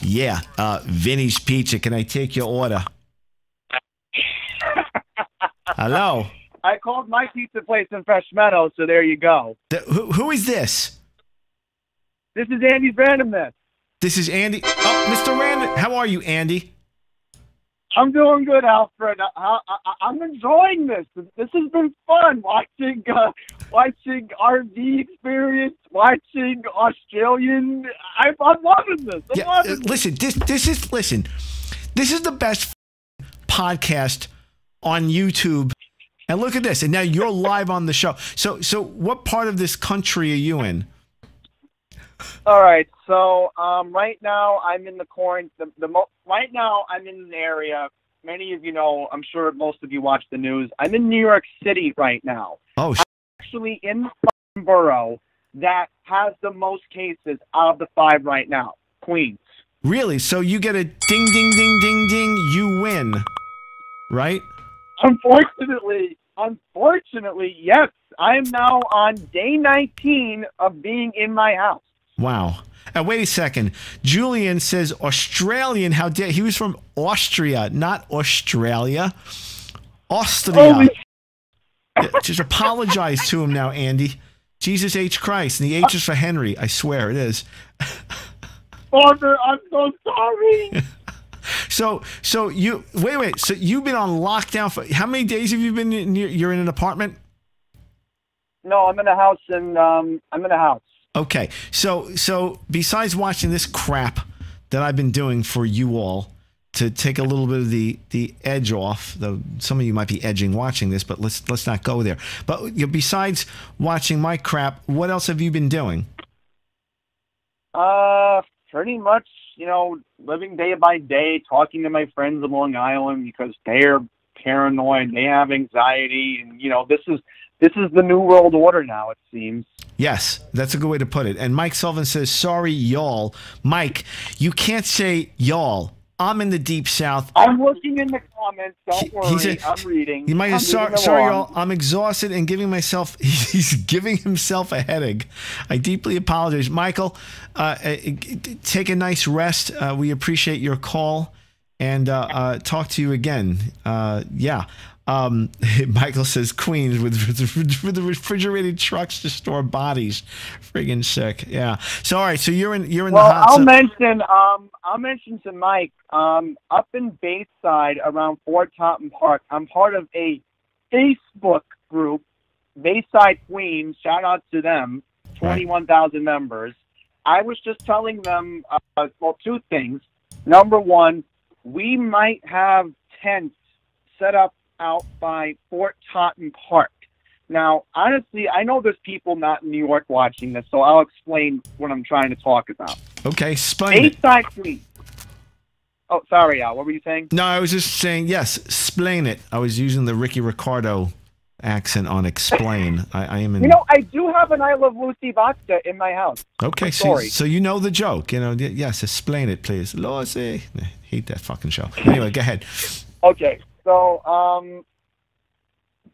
Yeah, Vinny's Pizza. Can I take your order? Hello. I called my pizza place in Fresh Meadows, so there you go. Who is this? This is Andy's Randomness. This is Andy. Oh, Mr. Random. How are you, Andy? I'm doing good, Alfred. I'm enjoying this. This has been fun. Watching RV experience, watching Australian. I'm loving this. I'm loving this. Listen. This is the best podcast on YouTube. And look at this. And now you're live on the show. So what part of this country are you in? All right. So right now I'm in the right now I'm in an area. Many of you know. I'm sure most of you watch the news. I'm in New York City right now. Oh. I'm actually in the borough that has the most cases out of the 5 right now. Queens. Really? So you get a ding, ding, ding, ding, ding. You win, right? Unfortunately, yes. I am now on day 19 of being in my house. Wow. Wait a second. Julian says Australian. How dare he was from Austria, not Australia. Austria. Just apologize to him now, Andy. Jesus H. Christ. And the H is for Henry. I swear it is. Father, I'm so sorry. So you wait. So you've been on lockdown for how many days have you been you're in an apartment? No, I'm in a house Okay. So besides watching this crap that I've been doing for you all to take a little bit of the edge off, though some of you might be edging watching this, but let's not go there. But besides watching my crap, what else have you been doing? Pretty much, living day by day, talking to my friends in Long Island because they're paranoid, they have anxiety, and this is the new world order now, it seems. Yes, that's a good way to put it. And Mike Sullivan says, sorry, y'all. Mike, you can't say y'all. I'm in the deep south. I'm looking in the comments. Don't worry. I'm reading. You might have sorry, y'all. I'm exhausted and he's giving himself a headache. I deeply apologize. Michael, take a nice rest. We appreciate your call and talk to you again. Yeah. Michael says Queens with the refrigerated trucks to store bodies. Friggin' sick. Yeah. So all right. So you're in the hot. I'll mention to Mike. Up in Bayside around Fort Totten Park, I'm part of a Facebook group, Bayside Queens. Shout out to them. 21,000 members. I was just telling them 2 things. Number one, we might have tents set up out by Fort Totten Park. Now, honestly, I know there's people not in New York watching this, so I'll explain what I'm trying to talk about. Okay, explain it. Bayside Queens. Oh, sorry, Al. What were you saying? No, I was just saying, yes, explain it. I was using the Ricky Ricardo accent on explain. I am in... I do have an I Love Lucy vodka in my house. Okay, so you know the joke. Yes, explain it, please. Lucy. I hate that fucking show. Anyway, go ahead. Okay. So,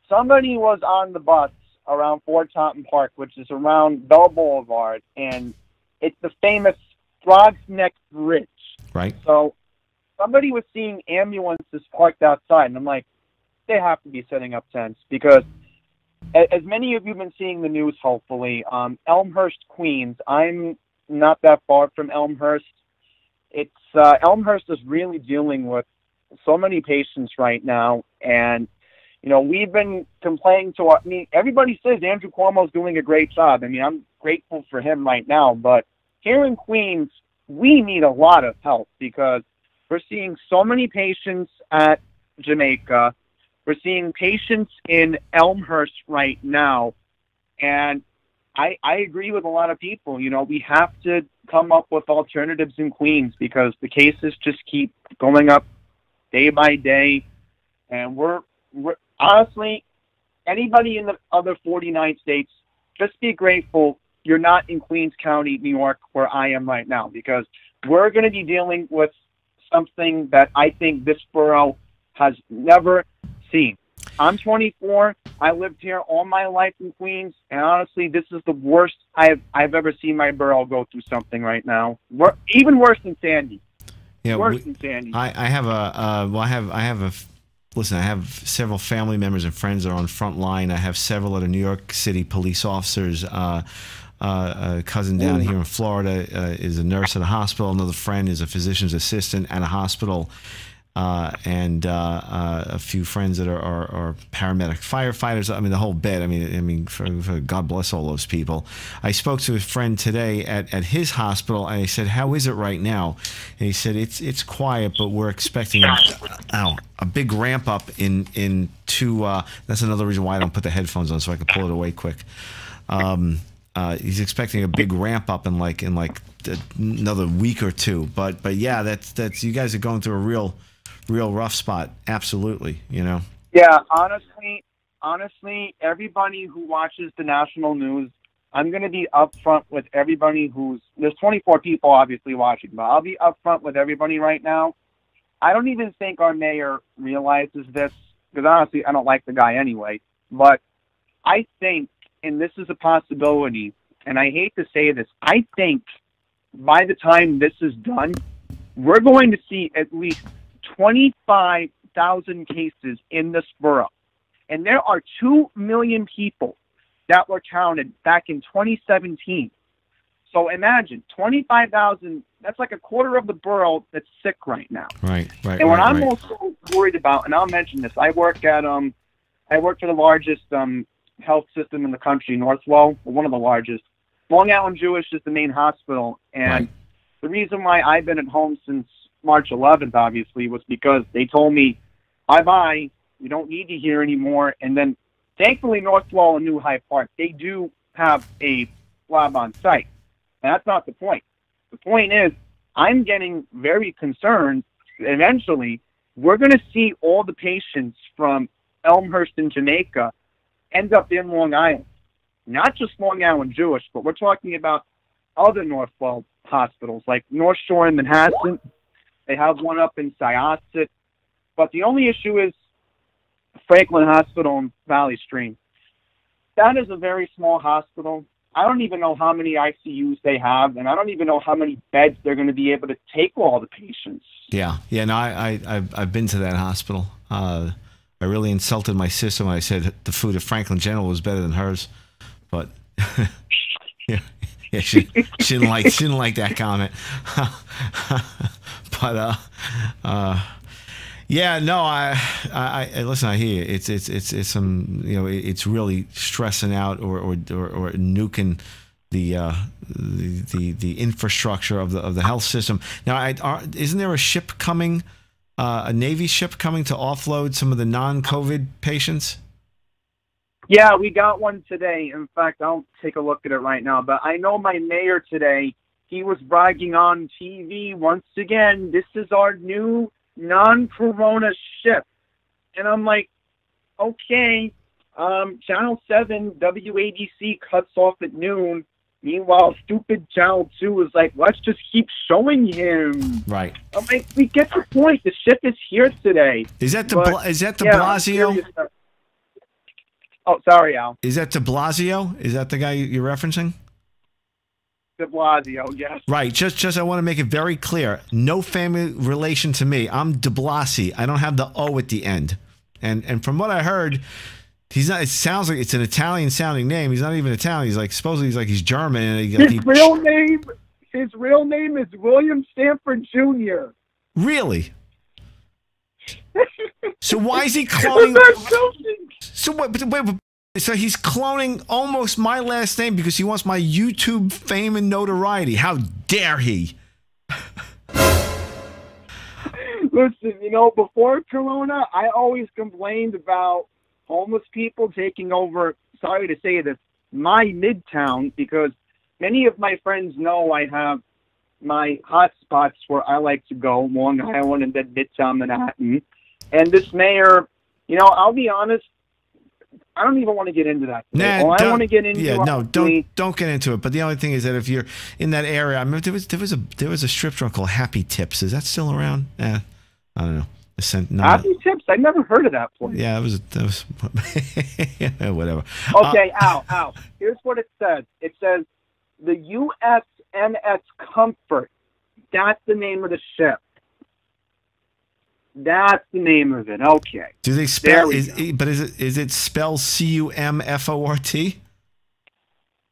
somebody was on the bus around Fort Totten Park, which is around Bell Boulevard, and it's the famous Frog's Neck Bridge. Right. So, somebody was seeing ambulances parked outside, and I'm like, they have to be setting up tents, because as many of you have been seeing the news, hopefully, Elmhurst, Queens, I'm not that far from Elmhurst. It's, Elmhurst is really dealing with so many patients right now, and we've been complaining to everybody says Andrew Cuomo's doing a great job. I'm grateful for him right now, but here in Queens we need a lot of help, because we're seeing so many patients at Jamaica, we're seeing patients in Elmhurst right now, and I agree with a lot of people. We have to come up with alternatives in Queens, because the cases just keep going up day by day, and we're honestly, anybody in the other 49 states, just be grateful you're not in Queens County, New York, where I am right now, because we're going to be dealing with something that I think this borough has never seen. I'm 24. I lived here all my life in Queens, and honestly, this is the worst I've ever seen my borough go through something right now. Even worse than Sandy. Yeah, Worse than Sandy. I have listen, I have several family members and friends that are on front line. I have several other New York City police officers. A cousin down here in Florida is a nurse at a hospital. Another friend is a physician's assistant at a hospital. And a few friends that are paramedic firefighters. I mean, the whole bit. I mean, for God bless all those people. I spoke to a friend today at his hospital, and I said, "How is it right now?" And he said, "It's quiet, but we're expecting a big ramp up in two." That's another reason why I don't put the headphones on, so I can pull it away quick. He's expecting a big ramp up in like another week or two. But yeah, that's you guys are going through a real rough spot. Absolutely, you know. Yeah, honestly, everybody who watches the national news, I'm going to be upfront with everybody there's 24 people obviously watching, but I'll be upfront with everybody right now. I don't even think our mayor realizes this, because honestly, I don't like the guy anyway, but I think, and this is a possibility, and I hate to say this, I think by the time this is done, we're going to see at least 25,000 cases in this borough. And there are 2 million people that were counted back in 2017. So imagine 25,000, that's like a quarter of the borough that's sick right now. Right. And what I'm also worried about, and I'll mention this, I work for the largest health system in the country, Northwell, one of the largest. Long Island Jewish is the main hospital. And the reason why I've been at home since March 11th, obviously, was because they told me, bye-bye, you don't need to hear anymore. And then, thankfully, Northwell and New Hyde Park, they do have a lab on site. And that's not the point. The point is, I'm getting very concerned. Eventually, we're going to see all the patients from Elmhurst in Jamaica end up in Long Island. Not just Long Island Jewish, but we're talking about other Northwell hospitals, like North Shore in Manhasset. They have one up in Syosset. But the only issue is Franklin Hospital in Valley Stream. That is a very small hospital. I don't even know how many ICUs they have, and I don't even know how many beds they're going to be able to take all the patients. Yeah. No, I've been to that hospital. I really insulted my sister when I said the food at Franklin General was better than hers. But yeah, she didn't like that comment. But yeah, no, I listen. I hear you. It's some, you know, it's really stressing out or nuking the infrastructure of the health system. Now, isn't there a ship coming, a Navy ship coming to offload some of the non-COVID patients? Yeah, we got one today. In fact, I'll take a look at it right now. But I know my mayor today, he was bragging on TV once again, this is our new non-corona ship. And I'm like, okay, Channel 7, WADC cuts off at noon. Meanwhile, stupid Channel 2 is like, let's just keep showing him. Right. I'm like, we get the point. The ship is here today. Is that de Blasio? Oh, sorry, Al. Is that de Blasio? Is that the guy you're referencing? De Blasio, yes. Right. Just I want to make it very clear. No family relation to me. I'm Adiblasi. I don't have the O at the end. And from what I heard, he's not. It sounds like it's an Italian sounding name. He's not even Italian. He's like supposedly he's German. And his real name is William Stanford Jr. Really? So why is he cloning? So wait, so he's cloning almost my last name because he wants my YouTube fame and notoriety. How dare he? Listen, you know, before Corona, I always complained about homeless people taking over, sorry to say this, my Midtown, because many of my friends know I have my hot spots where I like to go, Long Island and then Midtown Manhattan. And this mayor, you know, I'll be honest, I don't even want to get into that today. Nah, I want to get into don't get into it. But the only thing is that if you're in that area, I mean, there was a strip joint called Happy Tips. Is that still around? I don't know. Happy Tips? I never heard of that place. Yeah, that was whatever. Okay, Al. Here's what it says. It says the USNS Comfort. That's the name of the ship. That's the name of it. Okay. Do they spell? Is it spelled CUMFORT?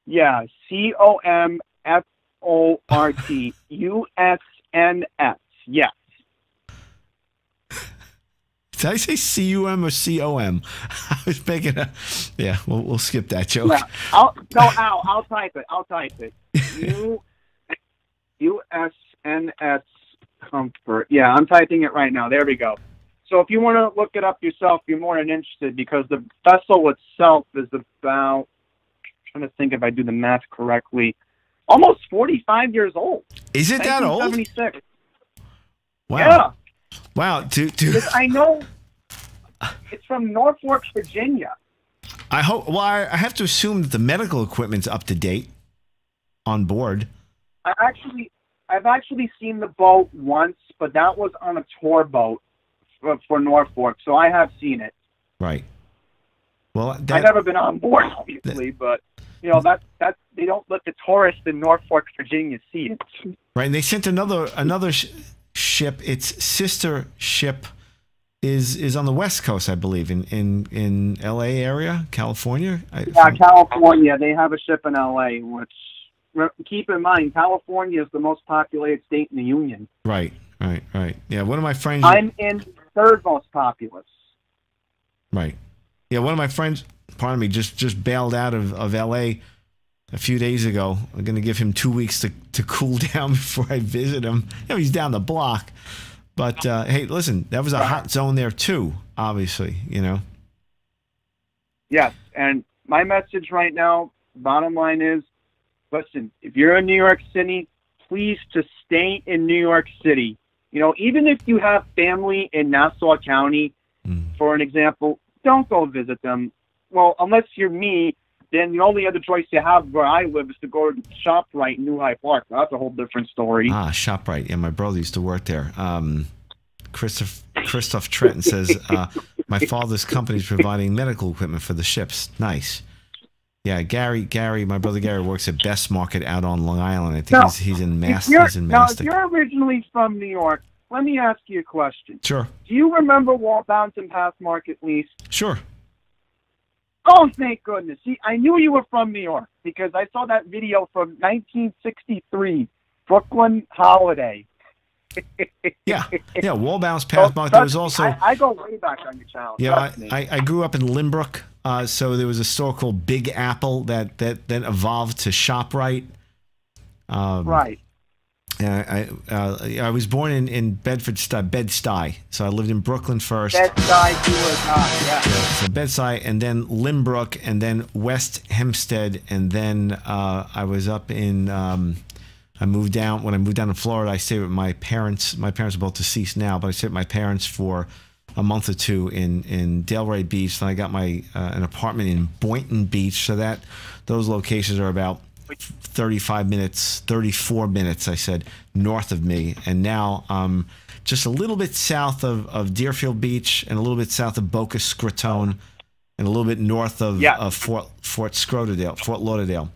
Yeah, COMFORT USNS. Yes. Did I say CUM or COM? I was making a. Yeah, we'll skip that joke. Yeah. I'll type it. I'll type it. USNS Comfort. Yeah, I'm typing it right now. There we go. So if you want to look it up yourself, you're more than interested because the vessel itself is about. I'm trying to think if I do the math correctly. Almost 45 years old. Is it that old? 1976. Wow. Yeah. Wow. I know it's from Norfolk, Virginia. I hope. Well, I have to assume that the medical equipment's up to date on board. I've actually seen the boat once, but that was on a tour boat for Norfolk, so I have seen it. Right. Well, I've never been on board, obviously, but that they don't let the tourists in Norfolk, Virginia see it. Right. And they sent another ship. Its sister ship is on the West Coast, I believe, in L.A. area, California. California. They have a ship in L.A., which, keep in mind, California is the most populated state in the Union. Right. Yeah, one of my friends... I'm in third most populous. Right. Yeah, one of my friends, pardon me, just bailed out of L.A. a few days ago. I'm going to give him 2 weeks to cool down before I visit him. He's down the block. But, hey, listen, that was a hot zone there, too, obviously, Yes, and my message right now, bottom line is, listen, if you're in New York City, please just stay in New York City. Even if you have family in Nassau County, for an example, don't go visit them. Well, unless you're me, then the only other choice you have where I live is to go to ShopRite in Newah Yorkhas. That's a whole different story. ShopRite. Yeah, my brother used to work there. Christoph Trenton says, my father's company is providing medical equipment for the ships. Nice. Yeah, Gary, my brother Gary works at Best Market out on Long Island. I think he's in Mastic. Now, if you're originally from New York, let me ask you a question. Sure. Do you remember Bounce and Pass Market lease? Sure. Oh, thank goodness. See, I knew you were from New York because I saw that video from 1963, Brooklyn Holiday. yeah, Wall Bounce Pass Market. There was also... I go way back on your channel. Yeah, I grew up in Limbrook, so there was a store called Big Apple that then evolved to ShopRite. Right. I was born in Bed-Stuy, so I lived in Brooklyn first. Bed-Stuy, you were not, yeah. So Bed-Stuy, and then Limbrook, and then West Hempstead, and then I was up in... I moved down. When I moved down to Florida, I stayed with my parents. My parents are both deceased now, but I stayed with my parents for a month or two in Delray Beach. Then I got my an apartment in Boynton Beach. So those locations are about 34 minutes, I said, north of me. And now just a little bit south of Deerfield Beach and a little bit south of Boca Scratone and a little bit north of Fort Lauderdale.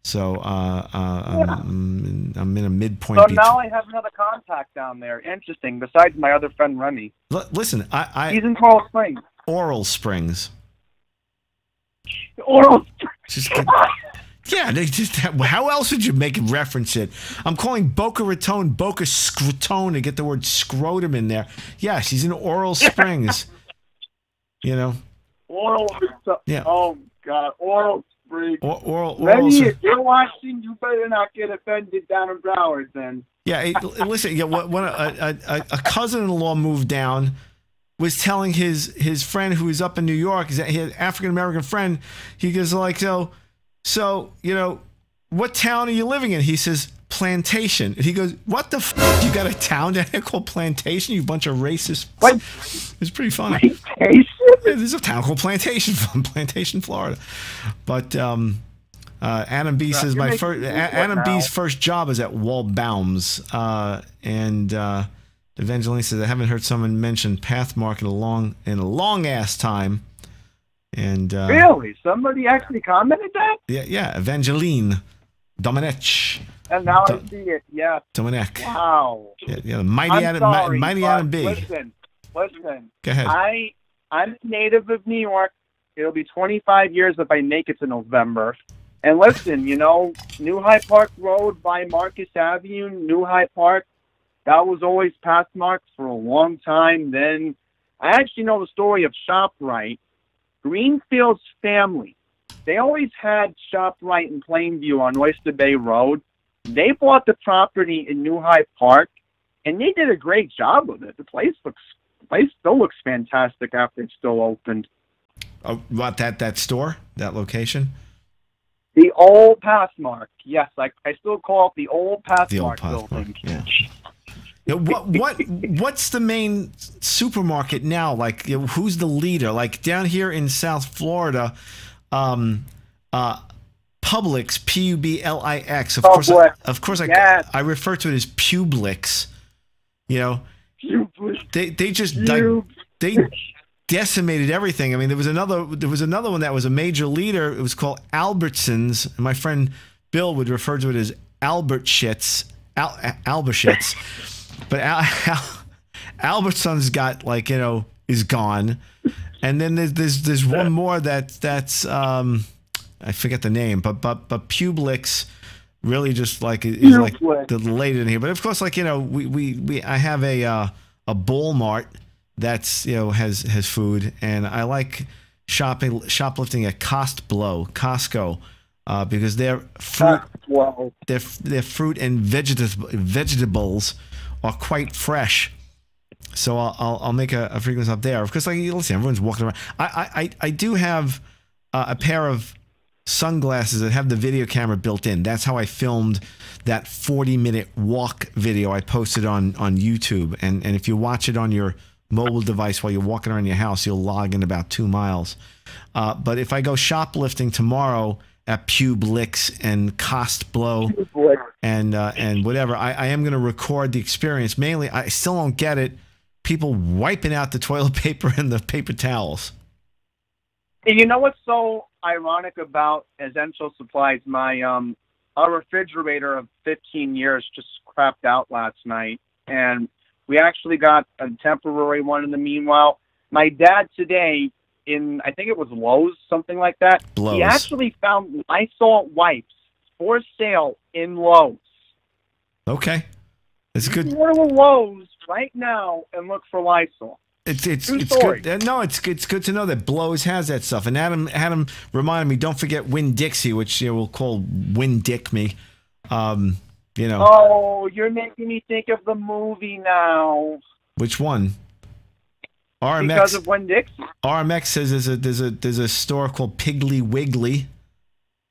So I'm in a midpoint. So now I have another contact down there. Interesting. Besides my other friend Remy. Listen, he's in Coral Springs. Oral Springs. Oral Springs. Yeah, how else would you make it reference it? I'm calling Boca Raton Boca Scrotone to get the word scrotum in there. Yes, he's in Oral Springs. Oral. Yeah. Oh God, Oral. Oral if you're watching, you better not get offended down in Broward then. Yeah, listen, when a cousin-in-law moved down, was telling his friend who was up in New York, his African-American friend, he goes like, so, what town are you living in? He says, Plantation. And he goes, what the f***? You got a town down there called Plantation, you bunch of racist... What? It's pretty funny. Plantation? There's a town called Plantation, Plantation, Florida. But Adam B says Adam B's first job is at Wall Baums, and Evangeline says I haven't heard someone mention Pathmark in a long ass time. And really, somebody actually commented that? Yeah, Evangeline Domenech. And now I see it. Yeah, Domenech. Wow. Yeah, mighty Adam B. Listen. Listen, Go ahead. I'm a native of New York. It'll be 25 years if I make it to November. And listen, New Hyde Park Road by Marcus Avenue, New Hyde Park, that was always Pathmark for a long time. Then I actually know the story of ShopRite. Greenfield's family, they always had ShopRite in Plainview on Oyster Bay Road. They bought the property in New Hyde Park, and they did a great job with it. The place still looks fantastic after it's still opened. Oh, what, that store, that location? The old Pathmark. Yes, I still call it the old Pathmark building. Yeah. What's the main supermarket now? Like, who's the leader? Like down here in South Florida, Publix, Publix. Of course, I refer to it as Publix. They decimated everything. I mean, there was another one that was a major leader. It was called Albertsons. And my friend Bill would refer to it as Albert Shits. But Albertsons got is gone, and then there's one more that's I forget the name, but Publix really just is like the late in here. But of course, I have a Walmart that's has food, and I like shoplifting at Costco because their fruit and vegetables are quite fresh, so I'll make a frequency up there. Of course, listen, everyone's walking around. I do have a pair of sunglasses that have the video camera built in. That's how I filmed that 40-minute walk video I posted on YouTube. And if you watch it on your mobile device while you're walking around your house, you'll log in about 2 miles. But if I go shoplifting tomorrow at Publix and Costblow and whatever, I am going to record the experience. Mainly, I still don't get it. People wiping out the toilet paper and the paper towels. You know what's so ironic about Essential Supplies? Our refrigerator of 15 years just crapped out last night, and we actually got a temporary one in the meanwhile. My dad today, I think it was Lowe's, something like that. Blows. He actually found Lysol wipes for sale in Lowe's. Okay, it's good. Go to Lowe's right now and look for Lysol. It's good. No, it's good to know that Blows has that stuff. And Adam reminded me, don't forget Winn-Dixie, which we'll call Winn-Dick me. Oh, you're making me think of the movie now. Which one? RMX. Because of Winn-Dixie. RMX says there's a store called Piggly Wiggly.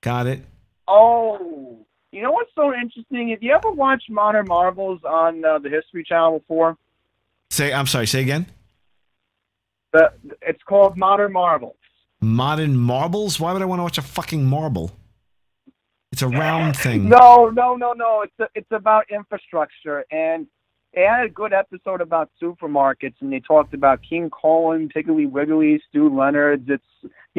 Got it. Oh, you know what's so interesting? Have you ever watched Modern Marvels on the History Channel before? I'm sorry. Say again. It's called Modern Marvels. Modern Marbles? Why would I want to watch a fucking marble? It's a round thing. No. It's about infrastructure, and they had a good episode about supermarkets, and they talked about King Colin, Piggly Wiggly, Stu Leonard's.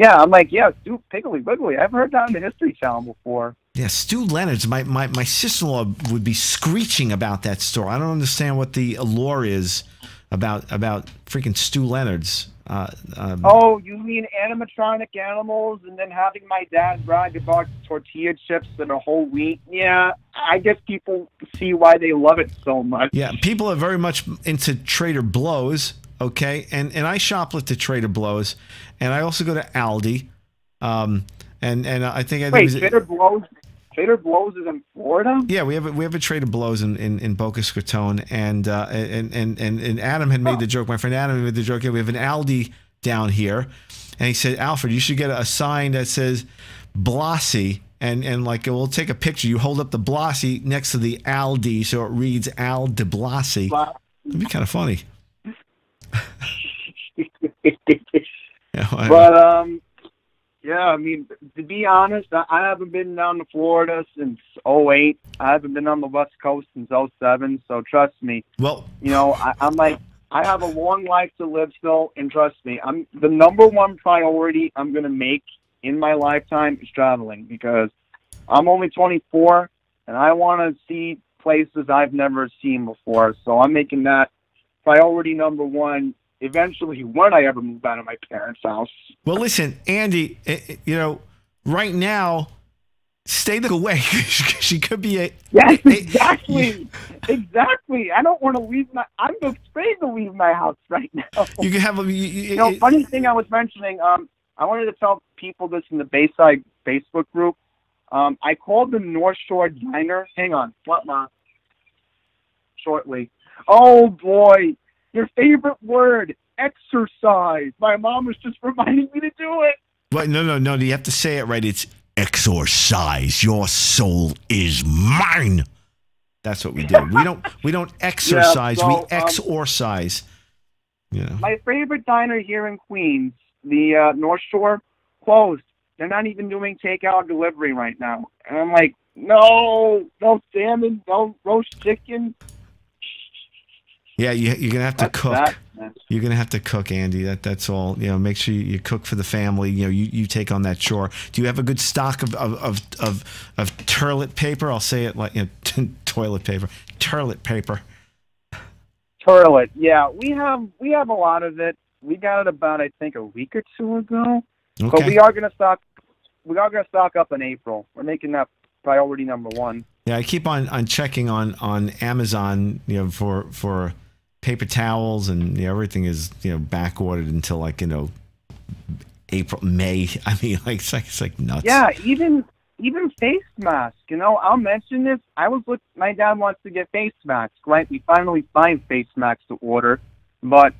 I'm like, Stu Piggly Wiggly. I've heard that on the History Channel before. Yeah, Stu Leonard's. My sister-in-law would be screeching about that store. I don't understand what the allure is about freaking Stu Leonard's. You mean animatronic animals, and then having my dad brag about tortilla chips and a whole wheat? Yeah, I guess people see why they love it so much. Yeah, people are very much into Trader Blows, okay? And I shoplift at Trader Blows, and I also go to Aldi. And I think Trader Blows. Trader Blows is in Florida? Yeah, we have a Trader Blows in Boca Raton, and Adam had made the joke. My friend Adam made the joke. Yeah, we have an Aldi down here, and he said, Alfred, you should get a sign that says Blasi, and we'll take a picture. You hold up the Blasi next to the Aldi, so it reads Adiblasi. It'd be kind of funny. Yeah, I mean, to be honest, I haven't been down to Florida since '08. I haven't been on the West Coast since '07, so trust me. Well, I'm like, I have a long life to live still, and trust me, the number one priority I'm going to make in my lifetime is traveling, because I'm only 24, and I want to see places I've never seen before, so I'm making that priority number one. eventually when I ever move out of my parents' house. Well, listen, Andy, right now, stay away. She could be a... Yes, exactly. Exactly. I don't want to leave I'm afraid to leave my house right now. You can have a... funny thing I was mentioning, I wanted to tell people this in the Bayside Facebook group. I called the North Shore Diner. Hang on. What, Ma? Shortly. Oh, boy. Your favorite word, exercise. My mom was just reminding me to do it. What? No. You have to say it right. It's exorcise. Your soul is mine. That's what we do. We don't exercise. Yeah, so, we exorcise. My favorite diner here in Queens, the North Shore, closed. They're not even doing takeout delivery right now. And I'm like, no salmon, no roast chicken. Yeah, you're gonna have to cook. You're gonna have to cook, Andy. That's all. Make sure you cook for the family. You take on that chore. Do you have a good stock of toilet paper? I'll say it like toilet paper, toilet paper. Toilet, yeah. We have a lot of it. We got it about I think a week or two ago. Okay. But we are gonna stock. We are gonna stock up in April. We're making that priority number one. Yeah, I keep on checking on Amazon. For paper towels and everything is back ordered until like April, May. I mean, it's like nuts. Yeah, even face masks. I'll mention this. My dad wants to get face masks. Right, we finally find face masks to order, but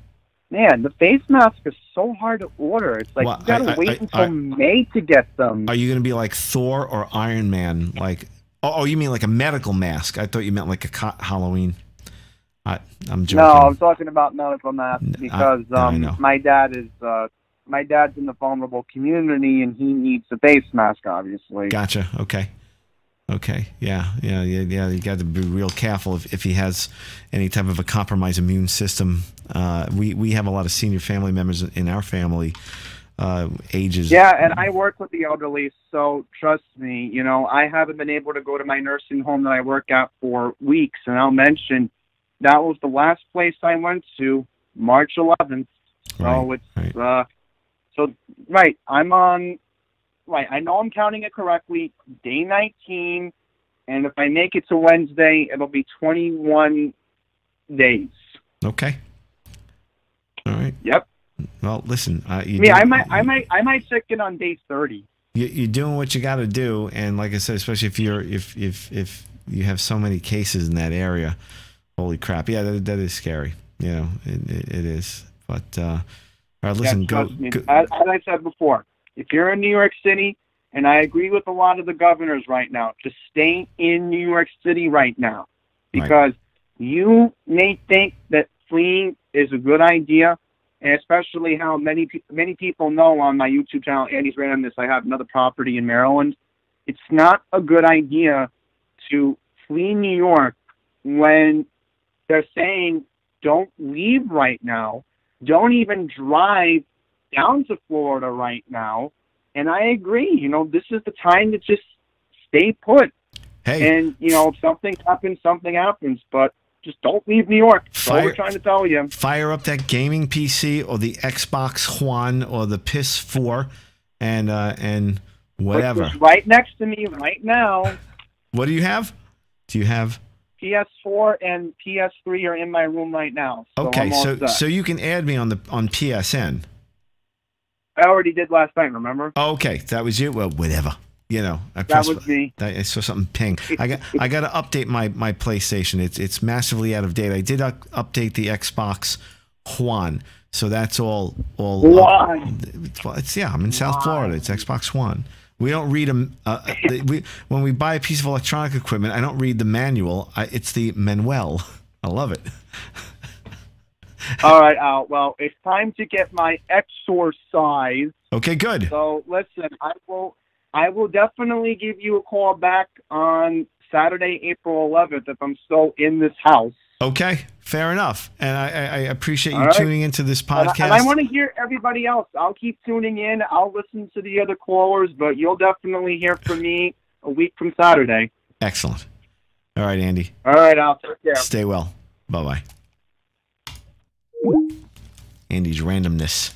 man, the face mask is so hard to order. It's like you gotta wait until May to get them. Are you gonna be like Thor or Iron Man? Like, oh, you mean like a medical mask? I thought you meant like a Halloween. I'm joking. No, I'm talking about medical masks because my dad's in the vulnerable community and he needs a face mask, obviously. Gotcha. Okay. Yeah. You got to be real careful if he has any type of a compromised immune system. We have a lot of senior family members in our family. Ages. Yeah, and I work with the elderly, so trust me. I haven't been able to go to my nursing home that I work at for weeks, and I'll mention. That was the last place I went to, March 11th. So I'm on, I know I'm counting it correctly, day 19, and if I make it to Wednesday, it'll be 21 days. Okay. All right. Yep. Well, listen. I might check in on day 30. You're doing what you got to do, and like I said, especially if you have so many cases in that area. Holy crap! Yeah, that is scary. It is. But all right, listen. Go. As I said before, if you're in New York City, and I agree with a lot of the governors right now, just stay in New York City right now, because you may think that fleeing is a good idea, and especially how many people know on my YouTube channel, Andy's Randomness, I have another property in Maryland. It's not a good idea to flee New York when they're saying don't leave right now. Don't even drive down to Florida right now. And I agree. This is the time to just stay put. Hey. And, if something happens. But just don't leave New York. That's all we're trying to tell you. Fire up that gaming PC or the Xbox One or the PS4 and whatever. Which is right next to me right now. What do you have? Do you have... PS4 and PS3 are in my room right now. So okay, so you can add me on PSN. I already did last night, remember? Okay, that was you. Well, whatever. That was me. I saw something ping. I got to update my PlayStation. It's massively out of date. I did update the Xbox One, so that's all. Why? I'm in South Florida. It's Xbox One. We don't read them. When we buy a piece of electronic equipment, I don't read the manual. It's the manual. I love it. All right, Al. Well, it's time to get my exorcise. Okay, good. So listen, I will definitely give you a call back on Saturday, April 11th, if I'm still in this house. Okay, fair enough. And I appreciate you tuning into this podcast. And I want to hear everybody else. I'll keep tuning in. I'll listen to the other callers, but you'll definitely hear from me a week from Saturday. Excellent. All right, Andy. All right, I'll take care. Stay well. Bye-bye. Andy's randomness.